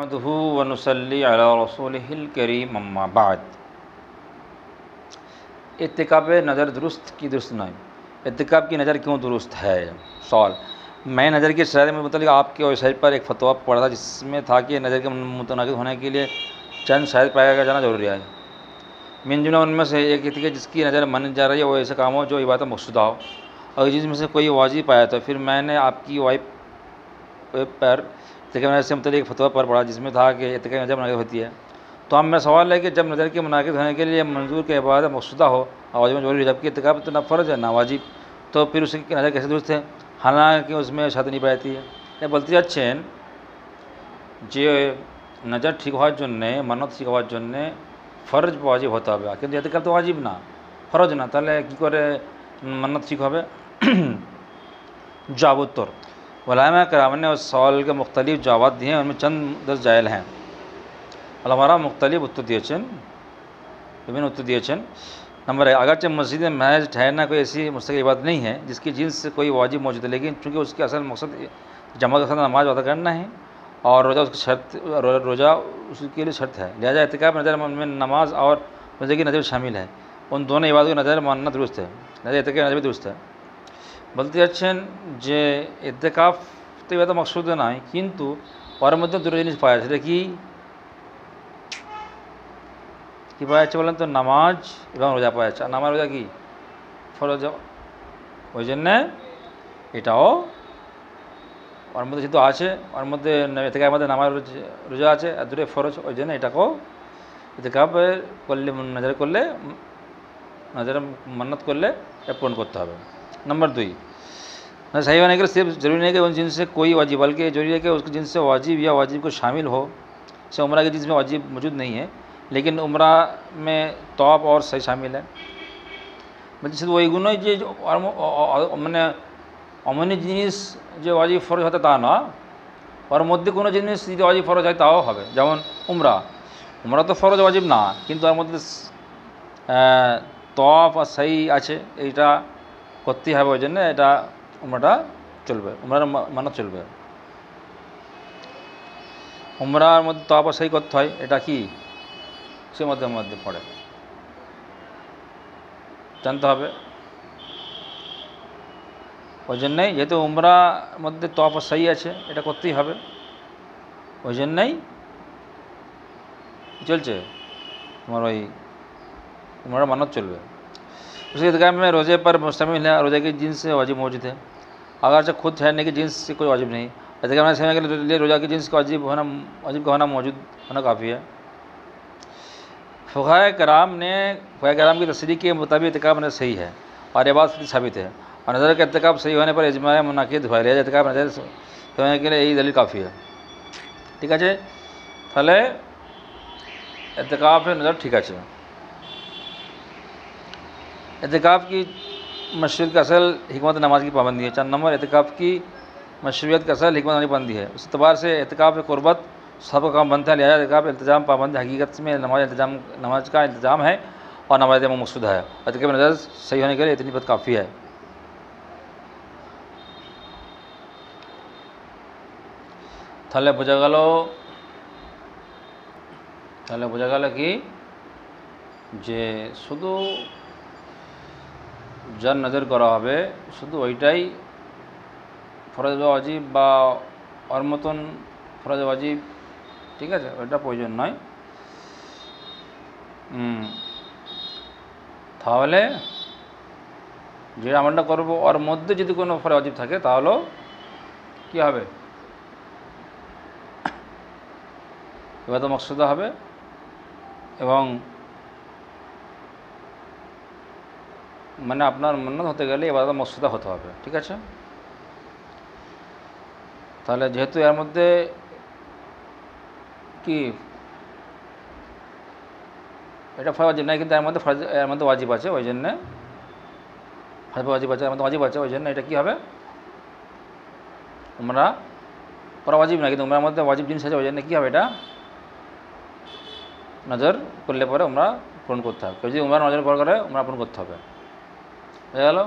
नहमदुहु व नुसल्ली अला रसूलिहिल करीम अम्मा बाद। इत्तिकाब नज़र दुरुस्त की दुरुस्त नहीं, इत्तिकाब की नज़र क्यों दुरुस्त है? सवाल। मैं नज़र की शराइत में मतलब आपके वेबसाइट पर एक फतवा पढ़ा था जिसमें था कि नज़र के मुतनाक़िद होने के लिए चंद शराइत पाया जाना ज़रूरी है। मिन जुमला उनमें से एक थी कि जिसकी नज़र मानी जा रही है वो ऐसे काम हो जो इबादत मक़सूदा हो, और जिसमें से कोई वाजिब पाया था। फिर मैंने आपकी वेब पर इत्तिकाब नज़र से मतलब एक फतवा पर पढ़ा जिसमें था कि इत्तिकाब नज़र मुनाक़िद होती है। तो अब मेरा सवाल है कि जब नज़र के मुनाक़िद होने के लिए मंजूर के इबादत मक़सूदा हो और वाजिब ज़रूरी है, जबकि इत्तिकाब तो ना फ़र्ज़ है ना वाजिब, तो फिर उसकी नज़र कैसे दुरुस्त है? हालांकि उसमें शर्त नहीं पाती है। ये बोलते যাচ্ছেন যে नज़र ठीक হওয়ার জন্যে মানত ঠিক হওয়ার জন্যে ফরজ ওয়াজিব হতে হবে, কিন্তু ইতিকাব তো ওয়াজিব না, ফরজ না, তাহলে কী করে মানত ঠিক হবে? जवाब उत्तर उलमा कराम ने उस सवाल के मुख्तलिफ जवाब दिए हैं, उनमें चंद दस जायल हैं। उलमा मुख्तलिफ उत्तर दिएছেন, विभिन्न उत्तर दिएছেন। नंबर है, अगरचे मस्जिद में महज ठहरना कोई ऐसी मुस्तकिल इबादत नहीं है जिसकी जिन्स से कोई वाजिब मौजूद है, लेकिन चूँकि उसके असल मकसद जमा के साथ नमाज अदा करना है और रोज़ा उसकी शर्त, रोज़ा उसके लिए शर्त है, लिहाजा इत्तिकाब नज़र में नमाज और रोज़े की नज़र शामिल है। उन दोनों इबादत की नज़र मानना दुरुस्त है, लिहाजा इत्तिकाब नज़र भी दुरुस्त है। বলতে যাচ্ছেন যে ইত্তিকাফ তো ইবাদত মকসুদ নয়, কিন্তু ওর মধ্যে দুটো জিনিস পাওয়া যাচ্ছে। কি কী পাওয়া যাচ্ছে বলেন তো? নামাজ এবং রোজা পাওয়া যাচ্ছে। নামাজ রোজা কি ফরজ, ওই জন্যে এটাও ওর মধ্যে যেহেতু আছে, ওর মধ্যে ইত্তিকাবের মধ্যে নামাজ রোজা আছে আর দুটোই ফরজ, ওই জন্য এটাকেও ইত্তিকাব করলে নজর করলে নজর मन्नत করলে पूर्ण করতে হবে। नंबर 2, सही होने के लिए सिर्फ ज़रूरी नहीं कि उन जिनसे कोई वाजिब, बल्कि जरूरी है कि उसके जिनसे वाजिब या वाजिब को शामिल हो। जैसे उम्रा के जिसमें वाजिब मौजूद नहीं है लेकिन उम्रा में तौब और सही शामिल है। मतलब শুধু ওইগুলোই যে মানে অমনি জিনিস যে ওয়াজিব ফরজ হতে তা না, ওর মধ্যে কোনো জিনিস যদি ওয়াজিব ফরজ হয় তাও হবে। যেমন উমরা, উমরা তো ফরজ ওয়াজিব না, কিন্তু ওর মধ্যে তওয়াফ আর সহি আছে, এইটা করতেই হবে, ওই জন্য এটা উমরাটা চলবে, উমরার মানত চলবে। উমরার মধ্যে তওয়াফ আর সহি করতে হয়, এটা কি সে মধ্যে পড়ে, জানতে হবে। ওই জন্যই যেহেতু উমরার মধ্যে তওয়াফ আর সহি আছে, এটা করতেই হবে, ওই জন্যই চলছে তোমার ওই उम्रा मानत चलवे। उसके इत्तिकाब में रोज़े पर मुश्तमिल है, रोज़े की जिन्स से वाजिब मौजूद है, अगर से खुद ठहरने की जिन्स से कोई वाजिब नहीं। इत्तिकाब में ठहरने के लिए रोज़ा की जिन्स का वाजिब का होना मौजूद होना काफ़ी है। फ़ुक़हा कराम की तस्रीह के मुताबिक इत्तिकाब नज़र सही है और ये बात साबित है, और नज़र का इत्तिकाब सही होने पर इजमा मुनाकिद हुआ, लिहाजा इत्तिकाब नज़र होने के लिए यही दलील काफ़ी है। ठीक है, তাহলে इत्तिकाब नज़र ठीक है। इत्तिकाब की मशरूत का असल हिकमत नमाज की पाबंदी है। 4 नंबर, इत्तिकाब की मशरूत का असल हिकमत नमाज की पाबंदी है। उस एतबार से इत्तिकाब में क़ुर्बत सबका काम बनता है, लिहाजा इत्तिकाब इल्तिज़ाम पाबंदी हकीकत में नमाज का इंतज़ाम है और नमाज मकसूद है। इत्तिकाब नज़र सही होने के लिए इतनी बात काफ़ी है। তাহলে বোঝা গেল কি যে শুধু যার নজর করা হবে শুধু ওইটাই ফরজ ওয়াজিব বা ওর মতন ফরজ ওয়াজিব, ঠিক আছে, ওইটা প্রয়োজন নয়। তাহলে যে আমলটা করব ওর মধ্যে যদি কোনো ফরজ ওয়াজিব থাকে তাহলেও কী হবে? ইবাদত মকসুদা হবে এবং মানে আপনার মান্নাত হতে গেলে ইবাদত মকসুদা হতে হবে। ঠিক আছে, তাহলে যেহেতু এর মধ্যে কি এটা ফরজ ওয়াজিব নাই, কিন্তু এর মধ্যে ওয়াজিব আছে, ওই জন্যে ওয়াজিব আছে, এর মধ্যে ওয়াজিব আছে, ওই জন্য এটা কী হবে? উমরা করা ওয়াজিব না, কিন্তু উমরার মধ্যে ওয়াজিব জিনিস আছে, ওই জন্য কী হবে? এটা নজর করলে পরে উমরা পূরণ করতে হবে। কেউ যদি উমরা নজর পূরণ করে উমরা পূরণ করতে হবে। হয়ে গেল।